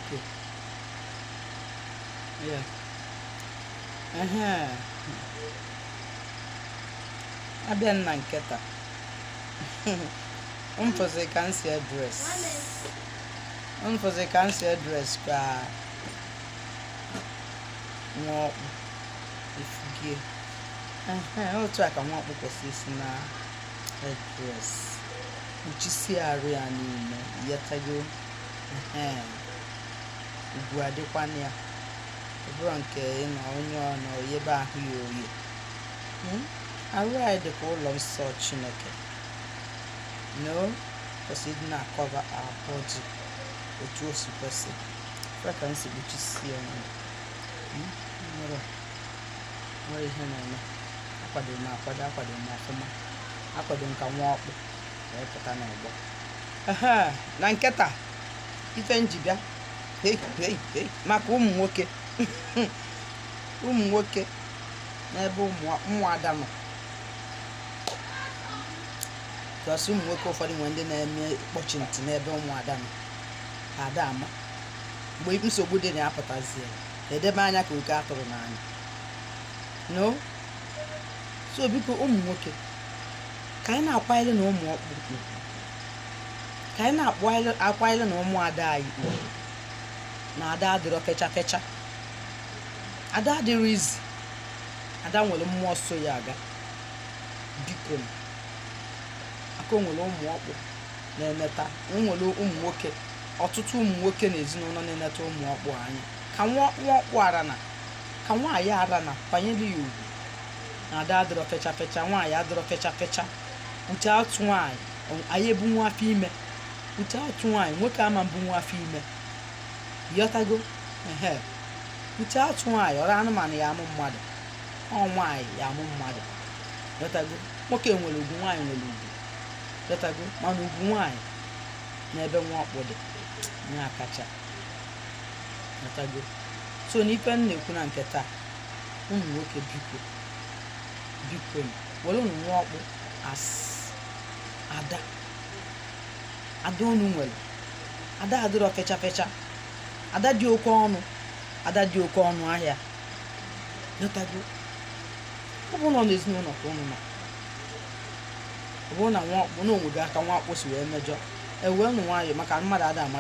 biko yeah abịa na nketa mfozi ka nsi address kwa nwokpu ifugie otu aka nwokpu kwesịrị isi na address uchisi arụ ya niile yetago ugwu adịkwana ya ọ bụrụ nke ịnọ onye ọnọ oyebe ahụ ya oyi arụ anyị dịka ụlọ nsọ Chineke no kwesịrị ịdị na-akọva our body otu o si kwesị ka nsi kpuchisi ya nwere ihe na-eme akwadoro m ọfụma akwadoro m ka nwa ọkpụ wee pụta n'ọgbọ na nketa ife njibịa maka ụmụ nwoke n'ebe ụmụada nọ tụasị ụmụ nwoke ụfọdụ nwere ndị na-eme kpọchi ntị n'ebe ụmụada nọ ada ama mgbe nsogbu dị na-apụtazie edebe anya ka oke atụrụ n'anya no so biko ụmụ nwoke ka anyị na-akwanyere na ụmụ ọkpụ ka anyị na-akwanyere na ụmụada anyị na ada adịrọ fecha ada adịrị izi ada nwere mmụọ so ya aga biko aka o nwere ụmụ ọkpụ na-emeta nwere ụmụ nwoke ọtụtụ ụmụ nwoke na ezinụlọ na-eneta ụmụ ọkpụ anya ka nwa ọkpụ arana ka nwaanyị arana kwanyere ya ugwu na ada adịrọ fecha nwaanyị adịrọ fecha uche atụ nwaanyị anyị ebu nwa afọ ime uche atụ nwaanyị nwoke ama mbụ nwa afọ ime yọtago uche atụ nwaanyị ọrụ anụmanụ ya amụ mmadụ ọ nwaanyị ya amụ mmadụ yọtago nwoke nwere ugwu nwaanyị nwere ugwu yọtago mana ugwu nwaanyị n'ebe nwa ọkpụ dị nye akacha yọtago so n'ife m na-ekwu na nke taa ụmụ nwoke biko were ụmụ nwa ọkpụ as ada unu nwere ada adịrọ fecha ada dị oke ọnụ ahịa yọtago ọ bụrụ na ọ n'ezinụlọ ka ụnụ nọ ọ bụrụ na nwa ọkpụ na onwego aka nwa ọkpụ si wee mejọ ewee ụnụ nwayọ maka mmadụ ada ama